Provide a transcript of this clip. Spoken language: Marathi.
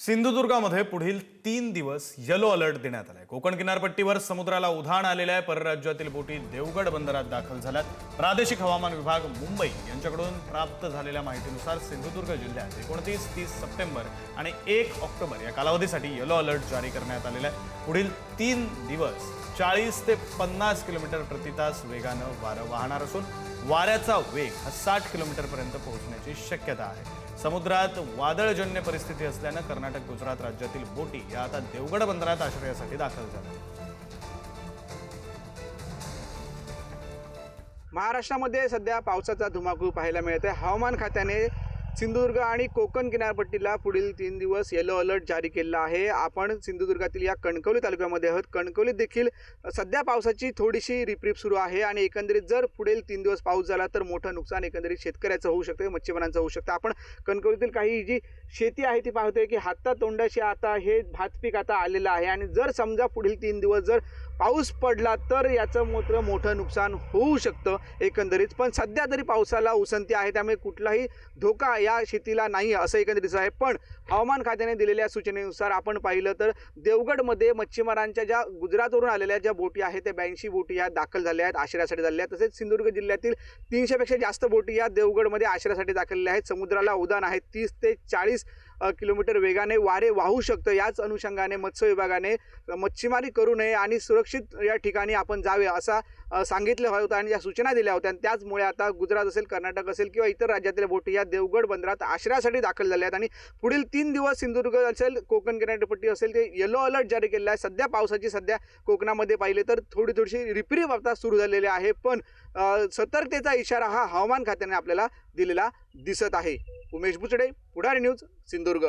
सिंधुदुर्गामध्ये पुढील 3 दिवस येलो अलर्ट देण्यात आलाय। कोकण किनारपट्टीवर समुद्राला उधाण आलेल्या परराज्यातील बोटी देवगड बंदरात दाखल झाल्यात। प्रादेशिक हवामान विभाग मुंबई यांच्याकडून प्राप्त झालेल्या माहितीनुसार सिंधुदुर्ग जिल्ह्यात 29, 30 सप्टेंबर आणि 1 ऑक्टोबर या कालावधीसाठी येलो अलर्ट जारी करण्यात आलेला आहे। पुढील 3 दिवस 40 ते 50 किलोमीटर प्रति तास वेगानं वारं वाहणार असून वाऱ्याचा वेग 60 किलोमीटरपर्यंत पोहोचण्याची शक्यता आहे। समुद्रात वादळजन्य परिस्थिती असल्यानं कर्नाटक गुजरात राज्यातील बोटी या आता देवगड बंदरात आश्रयासाठी दाखल झाल्या। महाराष्ट्रामध्ये सध्या पावसाचा धुमाकूळ पाहायला मिळत आहे। हवामान खात्याने सिंधुदुर्ग आणि कोकण किनारपट्टीला पुढील 3 दिवस येलो अलर्ट जारी केला आहे। आपण सिंधुदुर्गातील या कणकवली तालुक्यामध्ये आहोत। कणकवलीत देखील सध्या पावसाची थोडीशी रिपरिप सुरू आहे आणि एकंदरीत जर पुढील 3 दिवस पाऊस झाला तर मोठं नुकसान एकंदरीत शेतकऱ्याचं होऊ शकतं, मच्छीमारांचं होऊ शकतं। आपण कणकवलीतील काही जी शेती आहे ती पाहतोय की हातातोंडाशी आता हे भात पीक आता आलेलं आहे आणि जर समजा पुढील 3 दिवस जर पाऊस पडला तर याचं मोठं नुकसान होऊ शकतं एकंदरीत। पण सध्या तरी पावसाला उसंती आहे, त्यामुळे कुठलाही धोका या शेतीला नाही असं एकंदरीत आहे। पण हवामान खात्याने दिलेल्या सूचनेनुसार आपण पाहिलं तर देवगडमध्ये मच्छीमारांच्या ज्या गुजरातवरून आलेल्या ज्या बोटी आहेत त्या 82 बोटी या दाखल झाल्या आहेत, आश्रयासाठी झालेल्या आहेत। तसेच सिंधुदुर्ग जिल्ह्यातील 300 पेक्षा जास्त बोटी या देवगडमध्ये आश्रयासाठी दाखलल्या आहेत। समुद्राला उधाण आहे, 30 ते 40 किलोमीटर वेगाने वारे वाहू शकतं। याच अनुषंगाने मत्स्य विभागाने मच्छीमारी करू नये आणि सुरक्षित या ठिकाणी आपण जावे असा सांगितलं होतं आणि या सूचना दिल्या होत्या। आणि त्याचमुळे आता गुजरात असेल, कर्नाटक असेल किंवा इतर राज्यातील बोटी या देवगड बंदरात आश्रयासाठी दाखल झाल्या आहेत आणि पुढील 3 दिवस सिंधुदुर्ग असेल, कोकण किनारपट्टी असेल ते येलो अलर्ट जारी केलेला आहे। सध्या पावसाची कोकणामध्ये पाहिले तर थोडीशी रिपरिप आता सुरू झालेली आहे, पण सतर्कतेचा इशारा हा हवामान खात्याने आपल्याला दिलेला दिसत आहे। उमेश बुचडे, पुढारी न्यूज, सिंधुदुर्ग।